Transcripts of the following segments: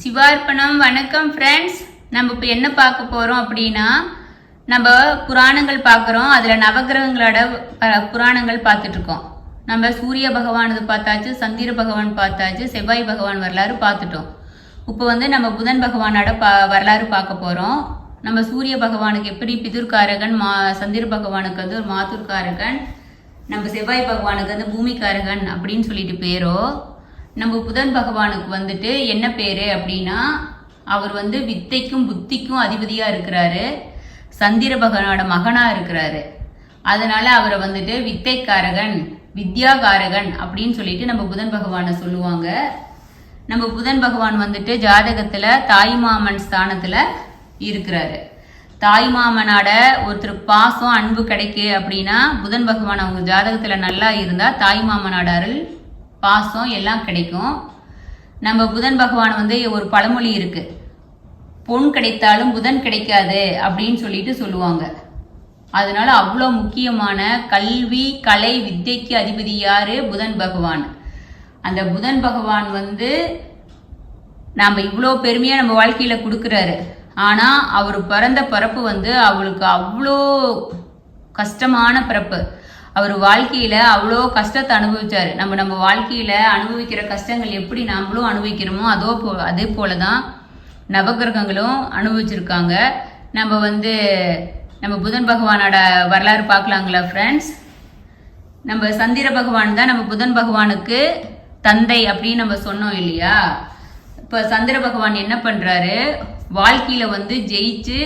சிவார்ப்பணம். வணக்கம் ஃப்ரெண்ட்ஸ். நம்ம இப்போ என்ன பார்க்க போகிறோம் அப்படின்னா, நம்ம புராணங்கள் பார்க்குறோம். அதில் நவகிரகங்களோட புராணங்கள் பார்த்துட்ருக்கோம். நம்ம சூரிய பகவானது பார்த்தாச்சு, சந்திர பகவான் பார்த்தாச்சு, செவ்வாய் பகவான் வரலாறு பார்த்துட்டோம். இப்போ நம்ம புதன் பகவானோட வரலாறு பார்க்க போகிறோம். நம்ம சூரிய பகவானுக்கு எப்படி பிதுர்காரகன், சந்திர பகவானுக்கு ஒரு மாதுர்காரகன், நம்ம செவ்வாய் பகவானுக்கு பூமிக்காரகன் அப்படின்னு சொல்லிட்டு பேரோ, நம்ம புதன் பகவானுக்கு என்ன பேரு அப்படின்னா, அவர் வித்தைக்கும் புத்திக்கும் அதிபதியா இருக்கிறாரு. சந்திர பகவானோட மகனா இருக்கிறாரு. அதனால அவரை வித்தைக்காரகன், வித்யாகாரகன் அப்படின்னு சொல்லிட்டு நம்ம புதன் பகவானை சொல்லுவாங்க. நம்ம புதன் பகவான் ஜாதகத்துல தாய்மாமன் ஸ்தானத்துல இருக்கிறாரு. தாய்மாமனோட ஒருத்தர் பாசம் அன்பு கிடைக்கு அப்படின்னா, புதன் பகவான் அவங்க ஜாதகத்துல நல்லா இருந்தா தாய்மாமனோட அருள் பாசம் எல்லாம் கிடைக்கும். நம்ம புதன் பகவான் ஒரு பழமொழி இருக்கு, பொன் கிடைத்தாலும் புதன் கிடைக்காது அப்படின்னு சொல்லிட்டு சொல்லுவாங்க. அதனால அவ்வளோ முக்கியமான கல்வி கலை வித்தைக்கு அதிபதி யாரு? புதன் பகவான். அந்த புதன் பகவான் நம்ம இவ்வளோ பெருமையா நம்ம வாழ்க்கையில கொடுக்குறாரு. ஆனா அவர் பிறந்த பிறப்பு அவளுக்கு அவ்வளோ கஷ்டமான பிறப்பு. அவர் வாழ்க்கையில அவ்வளோ கஷ்டத்தை அனுபவிச்சாரு. நம்ம வாழ்க்கையில அனுபவிக்கிற கஷ்டங்கள் எப்படி நாமளும் அனுபவிக்கிறோமோ அதே போலதான் நவகிரகங்களும் அனுபவிச்சிருக்காங்க. நம்ம புதன் பகவானோட வரலாறு பார்க்கலாங்களா ஃப்ரெண்ட்ஸ்? நம்ம சந்திர பகவான் தான் நம்ம புதன் பகவானுக்கு தந்தை அப்படின்னு நம்ம சொன்னோம் இல்லையா? இப்ப சந்திர பகவான் என்ன பண்றாரு, வாழ்க்கையில ஜெயிச்சு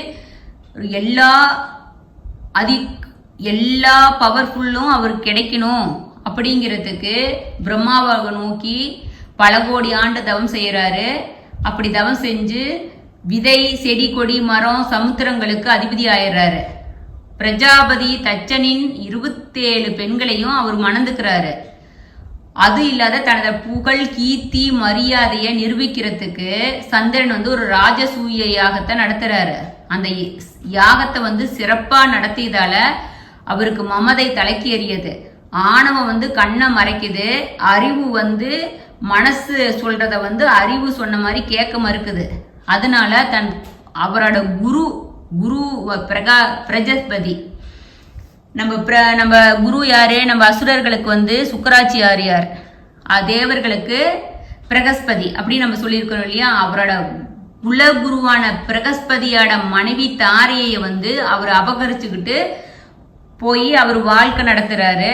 எல்லா பவர்ஃபுல்லும் அவருக்கு கிடைக்கணும் அப்படிங்கிறதுக்கு பிரம்மாவை நோக்கி பல கோடி ஆண்டு தவம் செய்யறாரு. அப்படி தவம் செஞ்சு விதை, செடி, கொடி, மரம், சமுத்திரங்களுக்கு அதிபதி ஆயிடுறாரு. பிரஜாபதி தச்சனின் 27 பெண்களையும் அவர் மணந்துக்கிறாரு. அது இல்லாத தனது புகழ், கீர்த்தி, மரியாதையை நிரூபிக்கிறதுக்கு சந்திரன் ஒரு ராஜசூய யாகத்தை நடத்துறாரு. அந்த யாகத்தை சிறப்பா நடத்தியதால அவருக்கு மமதை தலைக்கு எறியது. ஆணவம் கண்ணை மறைக்குது. அறிவு மனசு சொல்றத அறிவு சொன்ன மாதிரி கேட்க மறுக்குது. அதனால அவரோட குரு பிரஜஸ்பதி. நம்ம குரு யாரு? நம்ம அசுரர்களுக்கு சுக்கராச்சாரியார், தேவர்களுக்கு பிரகஸ்பதி அப்படின்னு நம்ம சொல்லியிருக்கிறோம் இல்லையா? அவரோட குலகுருவான பிரகஸ்பதியோட மனைவி தாரையை அவர் அபகரிச்சுக்கிட்டு போய் அவர் வாழ்க்கை நடத்துறாரு.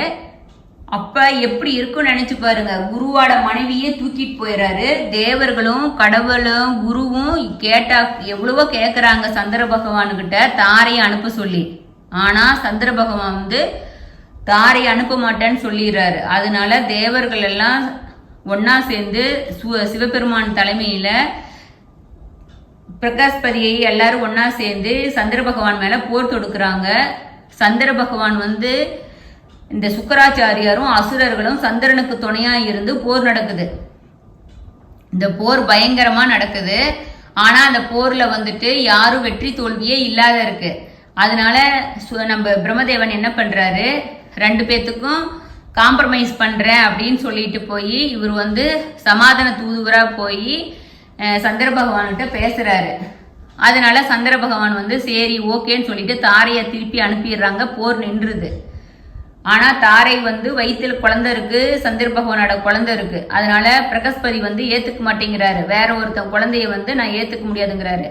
அப்ப எப்படி இருக்குன்னு நினைச்சு பாருங்க. குருவோட மனைவியே தூக்கிட்டு போயிடுறாரு. தேவர்களும் கடவுளும் குருவும் கேட்டா எவ்வளவோ கேட்கறாங்க சந்திர பகவானுகிட்ட தாரையை அனுப்ப சொல்லி. ஆனா சந்திர பகவான் தாரையை அனுப்ப மாட்டேன்னு சொல்லிடுறாரு. அதனால தேவர்கள் எல்லாம் ஒன்னா சேர்ந்து சிவபெருமான் தலைமையில பிரகஸ்பதியை எல்லாரும் ஒன்னா சேர்ந்து சந்திர பகவான் மேல போர் தொடுக்கிறாங்க. சந்திர பகவான் இந்த சுக்கராச்சாரியாரும் அசுரர்களும் சந்திரனுக்கு துணையா இருந்து போர் நடக்குது. இந்த போர் பயங்கரமா நடக்குது. ஆனா அந்த போர்ல யாரும் வெற்றி தோல்வியே இல்லாத இருக்கு. அதனால நம்ம பிரம்மதேவன் என்ன பண்றாரு, 2 பேத்துக்கும் காம்ப்ரமைஸ் பண்றேன் அப்படின்னு சொல்லிட்டு போய் இவர் சமாதான தூதுவரா போய் சந்திர பகவான்கிட்ட பேசுறாரு. அதனால சந்திர பகவான் சரி ஓகேன்னு சொல்லிட்டு தாரையை திருப்பி அனுப்பிடுறாங்க. போர் நின்றுது. ஆனா தாரை வயிற்றுல குழந்தை இருக்கு, சந்திர பகவானோட குழந்தை இருக்கு. அதனால பிரகஸ்பதி ஏத்துக்க மாட்டேங்கிறாரு. வேற ஒருத்தன் குழந்தைய நான் ஏத்துக்க முடியாதுங்கிறாரு.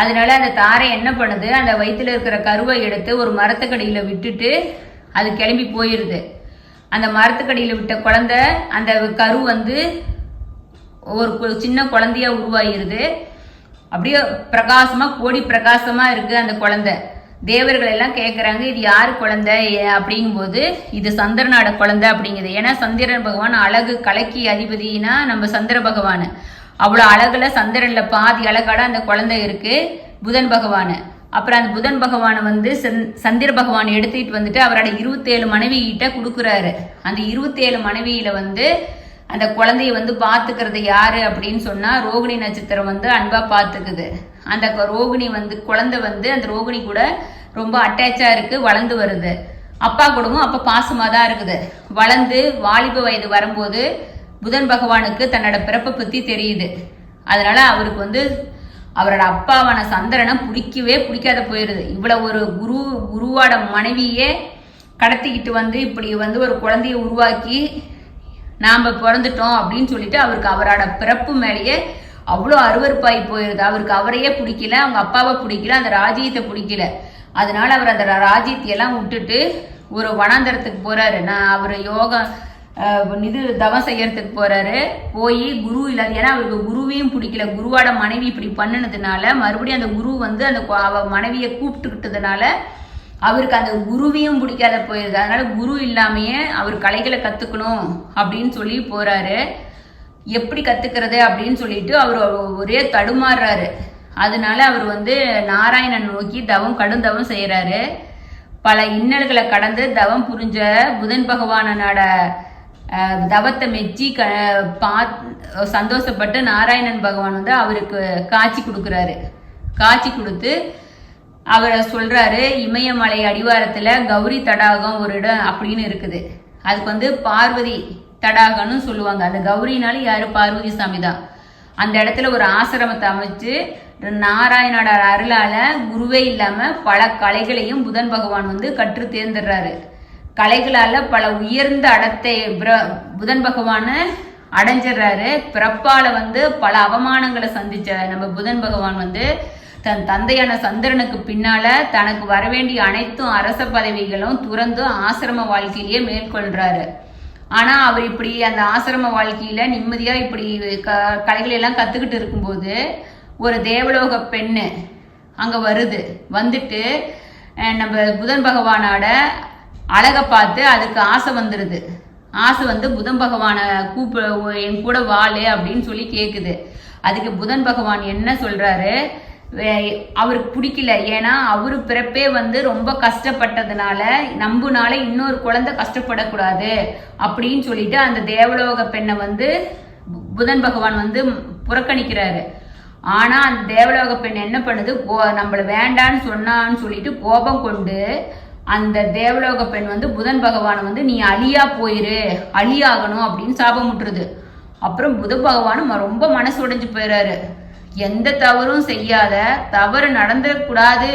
அதனால அந்த தாரை என்ன பண்ணுது, அந்த வயிற்றுல இருக்கிற கருவை எடுத்து ஒரு மரத்துக்கடியில விட்டுட்டு அது கிளம்பி போயிருது. அந்த மரத்துக்கடியில விட்ட குழந்தை அந்த கரு ஒரு சின்ன குழந்தையா உருவாயிருது. அப்படியே பிரகாசமா கோடி பிரகாசமா இருக்கு அந்த குழந்தை. தேவர்கள் எல்லாம் கேட்கறாங்க, இது யாரு குழந்தை அப்படிங்கும் போது இது சந்திரனோட குழந்தை அப்படிங்குது. ஏன்னா சந்திரன் பகவான் அழகு கலைக்கு அதிபதினா நம்ம சந்திர பகவான். அவ்வளவு அழகுல சந்திரன்ல பாதி அழகாட அந்த குழந்தை இருக்கு புதன் பகவான். அப்புறம் அந்த புதன் பகவானை சந்திர பகவான் எடுத்துட்டு அவரோட 27 மனைவி கிட்ட கொடுக்குறாரு. அந்த 27 மனைவியில அந்த குழந்தைய பாத்துக்கிறது யாரு அப்படின்னு சொன்னா ரோகிணி நட்சத்திரம் அன்பா பாத்துக்குது. அந்த ரோகிணி குழந்தை அந்த ரோகிணி கூட ரொம்ப அட்டாச்சா இருக்கு, வளர்ந்து வருது. அப்பா கூடவும் அப்ப பாசமா தான் இருக்குது. வளர்ந்து வாலிப வயது வரும்போது புதன் பகவானுக்கு தன்னோட பிறப்பை பத்தி தெரியுது. அதனால அவருக்கு வந்து அவரோட அப்பாவான சந்திரனை பிடிக்காத போயிருது. இவ்வளவு ஒரு குருவோட மனைவியே கடத்திக்கிட்டு வந்து இப்படி வந்து ஒரு குழந்தைய உருவாக்கி நாம் பிறந்துட்டோம் அப்படின்னு சொல்லிட்டு அவருக்கு அவரோட பிறப்பு மேலேயே அவ்வளோ அருவருப்பாகி போயிருது. அவருக்கு அவரையே பிடிக்கல, அவங்க அப்பாவை பிடிக்கல, அந்த ராஜ்யத்தை பிடிக்கல. அதனால அவர் அந்த ராஜ்யத்தையெல்லாம் விட்டுட்டு ஒரு வனாந்தரத்துக்கு போறாரு. அவர் யோகா தவம் செய்யறதுக்கு போறாரு. போய் குரு இல்லாத, ஏன்னா அவருக்கு குருவையும் பிடிக்கல. குருவோட மனைவி இப்படி பண்ணினதுனால மறுபடியும் அந்த குரு வந்து அந்த அவ மனைவியை கூப்பிட்டுக்கிட்டதுனால அவருக்கு அந்த குருவையும் பிடிக்காத போயிருது. அதனால குரு இல்லாமையே அவர் கலைகளை கத்துக்கணும் அப்படின்னு சொல்லி போறாரு. எப்படி கத்துக்கிறது அப்படின்னு சொல்லிட்டு அவர் ஒரே தடுமாறுறாரு. அதனால அவர் வந்து நாராயணன் நோக்கி கடும் தவம் செய்யறாரு. பல இன்னல்களை கடந்து தவம் புரிஞ்ச புதன் பகவானோட தவத்தை மெச்சி சந்தோஷப்பட்டு நாராயணன் பகவான் வந்து அவருக்கு காட்சி கொடுக்குறாரு. காட்சி கொடுத்து அவரை சொல்றாரு, இமயமலை அடிவாரத்துல கௌரி தடாகம் ஒரு இடம் அப்படின்னு இருக்குது. அதுக்கு வந்து பார்வதி தடாகம்னு சொல்லுவாங்க. அந்த கௌரினாலும் யாரு? பார்வதி சாமி தான். அந்த இடத்துல ஒரு ஆசிரமத்தை அமைச்சு நாராயணோட அருளால குருவே இல்லாம பல கலைகளையும் புதன் பகவான் வந்து கற்று தேர்ந்துடுறாரு. கலைகளால பல உயர்ந்த அடத்தை புதன் பகவான் அடைஞ்சிடுறாரு. பிறப்பால வந்து பல அவமானங்களை சந்திச்ச நம்ம புதன் பகவான் வந்து தன் தந்தையான சந்திரனுக்கு பின்னால தனக்கு வரவேண்டிய அனைத்தும் அரச பதவிகளும் துறந்து ஆசிரம வாழ்க்கையிலேயே மேற்கொள்றாரு. ஆனா அவர் இப்படி அந்த ஆசிரம வாழ்க்கையில நிம்மதியா இப்படி கலைகளை எல்லாம் கத்துக்கிட்டு இருக்கும்போது ஒரு தேவலோக பெண்ணு அங்க வந்துட்டு நம்ம புதன் பகவானோட அழகை பார்த்து அதுக்கு ஆசை வந்துடுது. ஆசை வந்து புதன் பகவானை என் கூட வாழு அப்படின்னு சொல்லி கேட்குது. அதுக்கு புதன் பகவான் என்ன சொல்றாரு, அவருக்கு பிடிக்கல. ஏன்னா அவரு பிறப்பே வந்து ரொம்ப கஷ்டப்பட்டதுனால நம்புனால இன்னொரு குழந்தை கஷ்டப்படக்கூடாது அப்படின்னு சொல்லிட்டு அந்த தேவலோக பெண்ணை வந்து புதன் பகவான் வந்து புறக்கணிக்கிறாரு. ஆனா அந்த தேவலோக பெண் என்ன பண்ணுது, நம்மள வேண்டான்னு சொன்னான்னு சொல்லிட்டு கோபம் கொண்டு அந்த தேவலோக பெண் வந்து புதன் பகவானை வந்து நீ அழியா போயிரு, அழியாகணும் அப்படின்னு சாபம் விட்டுருது. அப்புறம் புத பகவானும் ரொம்ப மனசு உடைஞ்சு போயிடுறாரு. எந்த தவறும் செய்யாத, தவறு நடந்துடக்கூடாது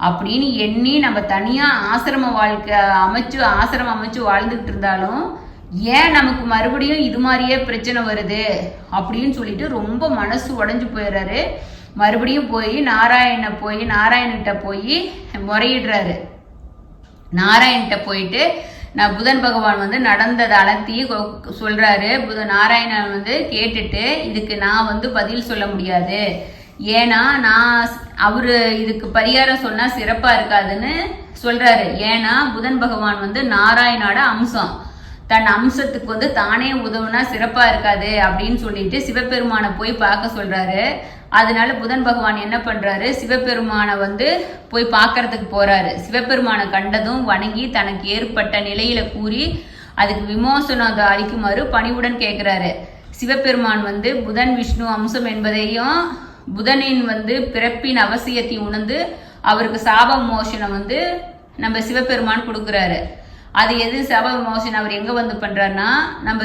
அப்படின்னு எண்ணி நம்ம தனியா ஆசிரம வாழ்க்கை ஆசிரமம் அமைச்சு வாழ்ந்துட்டு இருந்தாலும் ஏன் நமக்கு மறுபடியும் இது மாதிரியே பிரச்சனை வருது அப்படின்னு சொல்லிட்டு ரொம்ப மனசு உடைஞ்சு போயிடுறாரு. மறுபடியும் போய் நாராயணன்கிட்ட போய் முறையிடுறாரு. நாராயண்கிட்ட போயிட்டு நான் புதன் பகவான் வந்து நடந்ததை அலத்தி சொல்றாரு. நாராயணன் வந்து கேட்டுட்டு இதுக்கு நான் வந்து பதில் சொல்ல முடியாது, ஏன்னா அவரு இதுக்கு பரிகாரம் சொன்னா சிறப்பா இருக்காதுன்னு சொல்றாரு. ஏன்னா புதன் பகவான் வந்து நாராயணோட அம்சம், தன் அம்சத்துக்கு வந்து தானே உதவுனா சிறப்பா இருக்காது அப்படின்னு சொல்லிட்டு சிவபெருமானை போய் பார்க்க சொல்றாரு. அதனால புதன் பகவான் என்ன பண்றாரு, சிவபெருமானை வந்து போய் பார்க்கறதுக்கு போறாரு. சிவபெருமானை கண்டதும் வணங்கி தனக்கு ஏற்பட்ட நிலையில கூறி அதுக்கு விமோசனம் அளிக்குமாறு பணிவுடன் கேட்கிறாரு. சிவபெருமான் வந்து புதன் விஷ்ணு அம்சம் என்பதையும் புதனின் வந்து பிறப்பின் அவசியத்தையும் உணர்ந்து அவருக்கு சாப மோசனம் வந்து நம்ம சிவபெருமான் கொடுக்குறாரு. அது எது சாப மோசனம் அவர் எங்க வந்து பண்றாருன்னா, நம்ம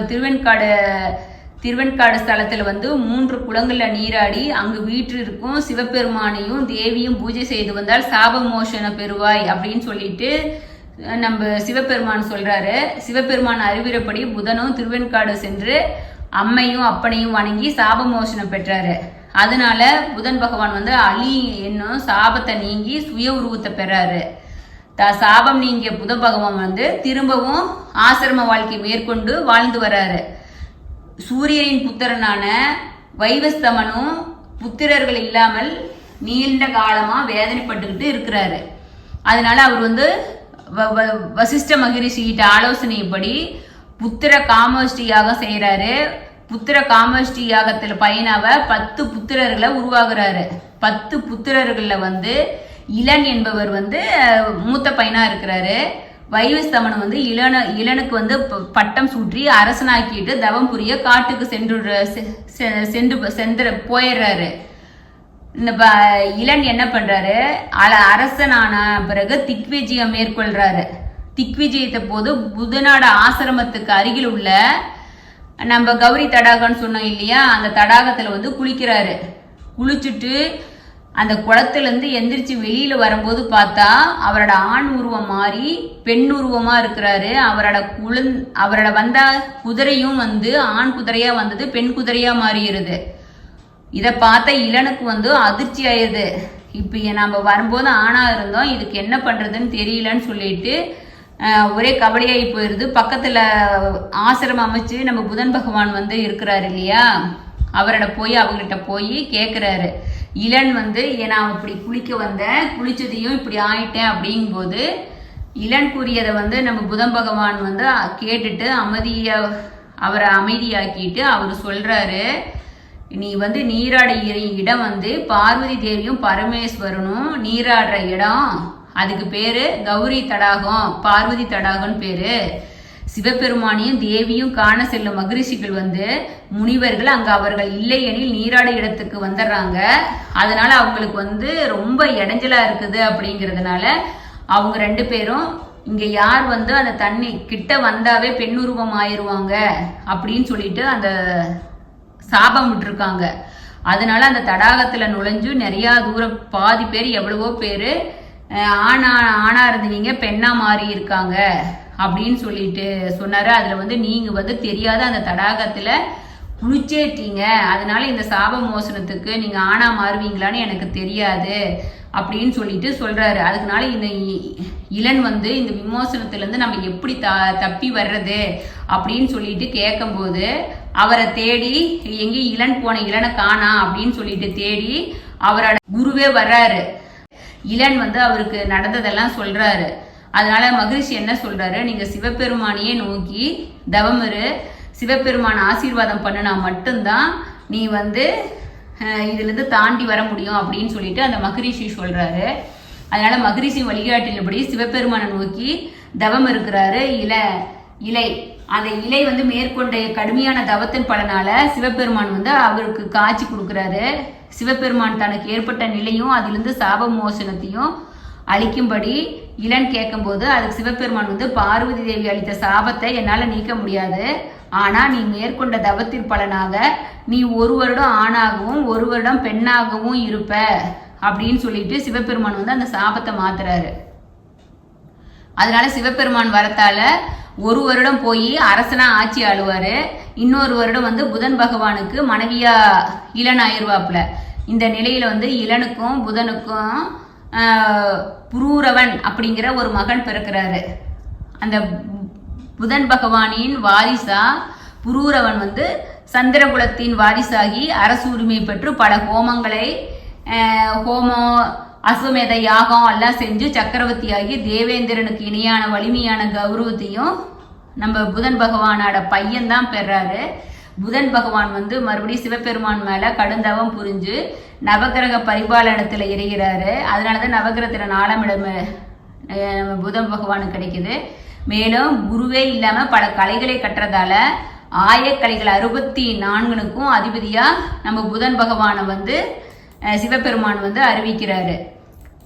திருவெண்காடு ஸ்தலத்துல வந்து 3 குளங்கள்ல நீராடி அங்கு வீட்டு இருக்கும் சிவபெருமானையும் தேவியும் பூஜை செய்து வந்தால் சாப மோசன பெறுவாய் அப்படின்னு சொல்லிட்டு நம்ம சிவபெருமான் சொல்றாரு. சிவபெருமான் அறிவுரைப்படி புதனும் திருவெண்காடு சென்று அம்மையும் அப்பனையும் வணங்கி சாப மோசனம் பெற்றாரு. அதனால புதன் பகவான் வந்து அலி என்னும் சாபத்தை நீங்கி சுய உருவத்தை பெறாரு. சாபம் நீங்கிய புத பகவான் வந்து திரும்பவும் ஆசிரம வாழ்க்கை மேற்கொண்டு வாழ்ந்து வர்றாரு. சூரியனின் புத்திரனான வைவஸ்தமனும் புத்திரர்கள் இல்லாமல் நீண்ட காலமா வேதனைப்பட்டுக்கிட்டு இருக்கிறாரு. அதனால அவர் வந்து வசிஷ்ட மகரிஷிகிட்ட ஆலோசனைப்படி புத்திர காமஷ்டி யாகம் செய்யறாரு. புத்திர காமஷ்டி யாகத்துல பயனாவ 10 புத்திரர்களை உருவாகுறாரு. 10 புத்திரர்கள்ல வந்து இளன் என்பவர் வந்து மூத்த பையனா இருக்கிறாரு. வைவஸ்தமன் வந்து இளனுக்கு வந்து பட்டம் சூற்றி அரசனாக்கிட்டு தவம் புரிய காட்டுக்கு சென்று போயிடுறாரு. இந்த இளன் என்ன பண்றாரு, அரசனான பிறகு திக்விஜயம் மேற்கொள்றாரு. திக்விஜயத்தை போது புதனோட ஆசிரமத்துக்கு அருகில் உள்ள நம்ம கௌரி தடாகம்னு சொன்னோம் இல்லையா, அந்த தடாகத்துல வந்து குளிக்கிறாரு. குளிச்சுட்டு அந்த குளத்துலேருந்து எந்திரிச்சு வெளியில வரும்போது பார்த்தா அவரோட ஆண் உருவம் மாறி பெண் உருவமா இருக்கிறாரு. அவரோட வந்த குதிரையும் வந்து ஆண் குதிரையா வந்தது பெண் குதிரையா மாறிடுது. இதை பார்த்த இளனுக்கு வந்து அதிர்ச்சி ஆயிடுது. இப்போ நம்ம வரும்போது ஆணா இருந்தோம், இதுக்கு என்ன பண்றதுன்னு தெரியலன்னு சொல்லிட்டு ஒரே கவலையாகி போயிடுது. பக்கத்துல ஆசிரமம் அமைச்சு நம்ம புதன் பகவான் வந்து இருக்கிறாரு இல்லையா, அவங்ககிட்ட போய் கேட்குறாரு. இளன் வந்து நான் இப்படி குளிக்க வந்தேன், குளிச்சதையும் இப்படி ஆயிட்டேன் அப்படிங்கும்போது இளன் கூறியதை வந்து நம்ம புதன் பகவான் வந்து கேட்டுட்டு அவரை அமைதியாக்கிட்டு அவர் சொல்றாரு, நீ வந்து நீராட இடம் வந்து பார்வதி தேவியும் பரமேஸ்வரனும் நீராடுற இடம், அதுக்கு பேரு கௌரி தடாகம், பார்வதி தடாகம்னு பேரு. சிவபெருமானியும் தேவியும் காண செல்லும் மகரிஷிகள் வந்து முனிவர்கள் அங்க அவர்கள் இல்லை எனில் நீராட இடத்துக்கு வந்துடுறாங்க. அதனால அவங்களுக்கு வந்து ரொம்ப இடைஞ்சலா இருக்குது. அப்படிங்கிறதுனால அவங்க 2 பேரும் இங்க யார் வந்து அந்த தண்ணி கிட்ட வந்தாவே பெண்ணுருவம் ஆயிடுவாங்க அப்படின்னு சொல்லிட்டு அந்த சாபம் விட்டுருக்காங்க. அதனால அந்த தடாகத்துல நுழைஞ்சு நிறைய தூரம் பாதி பேர் எவ்வளவோ பேரு ஆணா இருந்தீங்க பெண்ணா மாறி இருக்காங்க அப்படின்னு சொல்லிட்டு சொன்னாரு. அதுல வந்து நீங்க வந்து தெரியாத அந்த தடாகத்துல குளிச்சேட்டீங்க, அதனால இந்த சாப மோசனத்துக்கு நீங்க ஆணா மாறுவீங்களான்னு எனக்கு தெரியாது அப்படின்னு சொல்லிட்டு சொல்றாரு. அதுக்குனால இந்த இளன் வந்து இந்த விமோசனத்துல இருந்து நம்ம எப்படி தப்பி வர்றது அப்படின்னு சொல்லிட்டு கேட்கும்போது அவரை தேடி எங்கேயும் இளன் போன இளனை காணா அப்படின்னு சொல்லிட்டு தேடி அவரோட குருவே வர்றாரு. இளன் வந்து அவருக்கு நடந்ததெல்லாம் சொல்றாரு. அதனால மகரிஷி என்ன சொல்றாரு, நீங்க சிவபெருமானையே நோக்கி தவம் இரு, சிவபெருமான ஆசீர்வாதம் பண்ணுனா மட்டும்தான் நீ வந்து இதுல இருந்து தாண்டி வர முடியும் அப்படின்னு சொல்லிட்டு அந்த மகரிஷி சொல்றாரு. அதனால மகரிஷி வழிகாட்டினபடி சிவபெருமானை நோக்கி தவம் இருக்கிறாரு. இலை அந்த இலை வந்து மேற்கொண்ட கடுமையான தவத்தின் பலனால சிவபெருமான் வந்து அவருக்கு காட்சி கொடுக்கிறாரு. சிவபெருமான் தனக்கு ஏற்பட்ட நிலையும் அதிலிருந்து சாப மோசனத்தையும் அழிக்கும்படி இளன் கேட்கும்போது அதுக்கு சிவபெருமான் வந்து பார்வதி தேவி அளித்த சாபத்தை என்னால நீக்க முடியாது, ஆனா நீ மேற்கொண்ட தவத்தின் பலனாக நீ 1 வருடம் ஆணாகவும் 1 வருடம் பெண்ணாகவும் இருப்ப அப்படின்னு சொல்லிட்டு சிவபெருமான் வந்து அந்த சாபத்தை மாத்துறாரு. அதனால சிவபெருமான் வரத்தால 1 வருடம் போய் அரசனா ஆட்சி ஆளுவாரு, இன்னொரு வருடம் வந்து புதன் பகவானுக்கு மனைவியா இளன் ஆயிடுவாப்புல. இந்த நிலையில வந்து இளனுக்கும் புதனுக்கும் புரூரவன் அப்படிங்கிற ஒரு மகன் பிறக்கிறாரு. அந்த புதன் பகவானின் வாரிசா புரூரவன் வந்து சந்திரகுலத்தின் வாரிசாகி அரசு உரிமை பெற்று பல ஹோமம் அஸ்வமேத யாகம் எல்லாம் செஞ்சு சக்கரவர்த்தியாகி தேவேந்திரனுக்கு இணையான வலிமையான கௌரவத்தையும் நம்ம புதன் பகவானோட பையன்தான் பெறாரு. புதன் பகவான் வந்து மறுபடியும் சிவபெருமான் மேல கடுந்தவம் புரிஞ்சு நவகிரக பரிபாலனத்துல இறைகிறாரு. அதனாலதான் நவகிரகத்துல 4ஆம் இடம் புதன் பகவானுக்கு கிடைக்குது. மேலும் குருவே இல்லாம பல கலைகளை கற்றதால ஆயக்கலைகள் 64க்கும் அதிபதியா நம்ம புதன் பகவானை வந்து சிவபெருமான் வந்து அறிவிக்கிறாரு.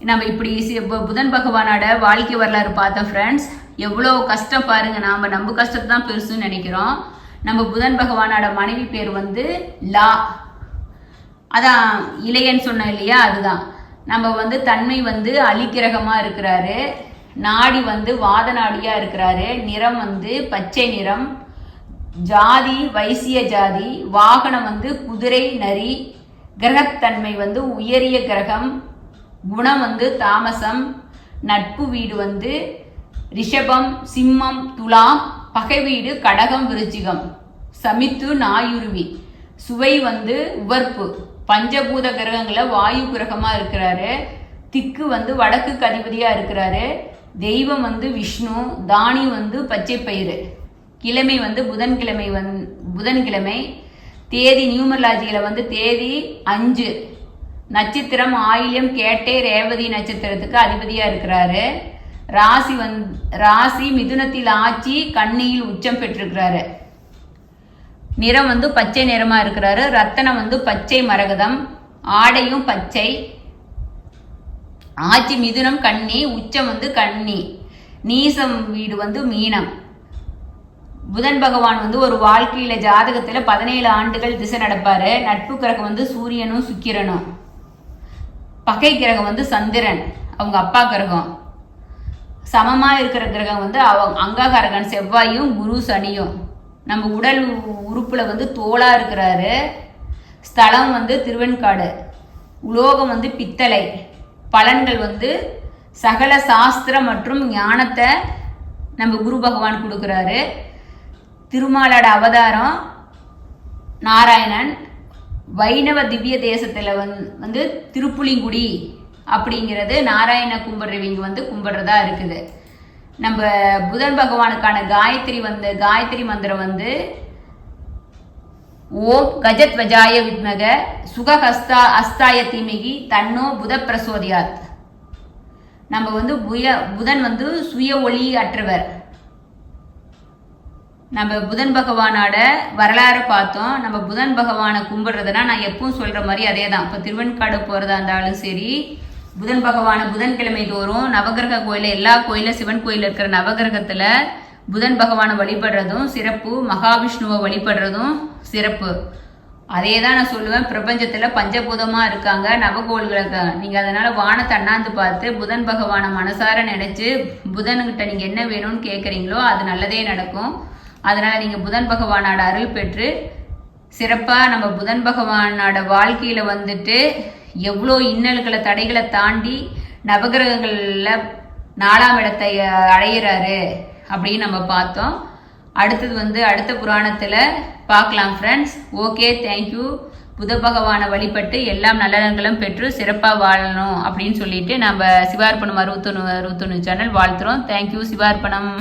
நம்ம இப்படி புதன் பகவானோட வாழ்க்கை வரலாறு பார்த்தோம் ஃப்ரெண்ட்ஸ். எவ்வளோ கஷ்டம் பாருங்க, நம்ம கஷ்டத்தை தான் பெருசுன்னு நினைக்கிறோம். நம்ம புதன் பகவானோட மனைவி பேர் வந்து லா, அதான் இளையன்னு சொன்னோம் இல்லையா, அதுதான். நம்ம வந்து தன்மை வந்து அலிக்கிரகமா இருக்கிறாரு, நாடி வந்து வாத நாடியா இருக்கிறாரு, நிறம் வந்து பச்சை நிறம், ஜாதி வைசிய ஜாதி, வாகனம் வந்து குதிரை நரி, கிரகத்தன்மை வந்து உயரிய கிரகம், குணம் வந்து தாமசம், நட்பு வீடு வந்து ரிஷபம் சிம்மம் துலாம், பகை வீடு கடகம் விருச்சிகம், சமித்து நாயுருவி, சுவை வந்து உவர்ப்பு, பஞ்சபூத கிரகங்கள வாயு கிரகமா இருக்கிறாரு, திக்கு வந்து வடக்குக்கு அதிபதியா இருக்கிறாரு, தெய்வம் வந்து விஷ்ணு, தானி வந்து பச்சை பயிறு, கிழமை வந்து புதன்கிழமை, தேதி நியூமராலஜியில வந்து தேதி 5, நட்சத்திரம் ஆயில்யம் கேட்டை ரேவதி நட்சத்திரத்துக்கு அதிபதியா இருக்கிறாரு, ராசி மிதுனத்தில் ஆட்சி கன்னியில் உச்சம் பெற்றிருக்கிறாரு, நிறம் வந்து பச்சை நிறமா இருக்கிறாரு, ரத்தனம் வந்து பச்சை மரகதம், ஆடையும் பச்சை, ஆட்சி மிதுனம் கன்னி, உச்சம் வந்து கன்னி, நீசம் வீடு வந்து மீனம், புதன் பகவான் வந்து ஒரு வாழ்க்கையில ஜாதகத்துல 17 ஆண்டுகள் திசை நடப்பாரு. நட்பு கிரகம் வந்து சூரியனும் சுக்கிரனும். பகை கிரகம் வந்து சந்திரன், அவங்க அப்பா கிரகம். சமமா இருக்கிற கிரகம் வந்து அவங்க அங்காகாரகன் செவ்வாயும் குரு சனியும். நம்ம உடல் உறுப்புல வந்து தோளா இருக்கிறாரு. ஸ்தலம் வந்து திருவெண்காடு. உலோகம் வந்து பித்தளை. பலன்கள் வந்து சகல சாஸ்திரம் மற்றும் ஞானத்தை நம்ம குரு பகவான் கொடுக்குறாரு. திருமாலோட அவதாரம் நாராயணன். வைணவ திவ்ய தேசத்துல வந்து திருப்புலிங்குடி அப்படிங்கிறது நாராயண கும்பிடுறவங்க வந்து கும்பிடுறதா இருக்குது. நம்ம புதன் பகவானுக்கான காயத்ரி மந்திரம் வந்து ஓம் கஜத்வஜாய வித்மக சுகஹஸ்தா அஸ்தாய தீமிகி தன்னோ புத பிரசோதியாத். நம்ம வந்து புதன் வந்து சுய ஒளி அற்றவர். நம்ம புதன் பகவானோட வரலாறு பார்த்தோம். நம்ம புதன் பகவானை கும்பிடுறதுனா நான் எப்பவும் சொல்ற மாதிரி அதே தான். இப்போ திருவெண்காடு போறதா இருந்தாலும் சரி, புதன் பகவான புதன்கிழமை தோறும் நவகிரக கோயில எல்லா கோயில சிவன் கோயில் இருக்கிற நவகிரகத்துல புதன் பகவானை வழிபடுறதும் சிறப்பு, மகாவிஷ்ணுவை வழிபடுறதும் சிறப்பு. அதே தான் நான் சொல்லுவேன். பிரபஞ்சத்துல பஞ்சபூதமா இருக்காங்க நவகோள்களுக்கு. நீங்க அதனால வானத்தை அண்ணாந்து பார்த்து புதன் பகவானை மனசார நினைச்சு புதன்கிட்ட நீங்க என்ன வேணும்னு கேட்குறீங்களோ அது நல்லதே நடக்கும். அதனால நீங்க புதன் பகவானோட அருள் பெற்று சிறப்பா நம்ம புதன் பகவானோட வாழ்க்கையில வந்துட்டு எவ்வளோ இன்னல்களை தடைகளை தாண்டி நவகிரகங்கள்ல 4ஆம் இடத்தை அடையிறாரு அப்படின்னு நம்ம பார்த்தோம். அடுத்தது வந்து அடுத்த புராணத்துல பார்க்கலாம் ஃப்ரெண்ட்ஸ். Okay, thank you. புத பகவானை வழிபட்டு எல்லாம் நல்லனங்களும் பெற்று சிறப்பாக வாழணும் அப்படின்னு சொல்லிட்டு நம்ம சிவார்ப்பணம் 61 சேனல் வாழ்த்துறோம். தேங்க்யூ சிவார்ப்பணம்.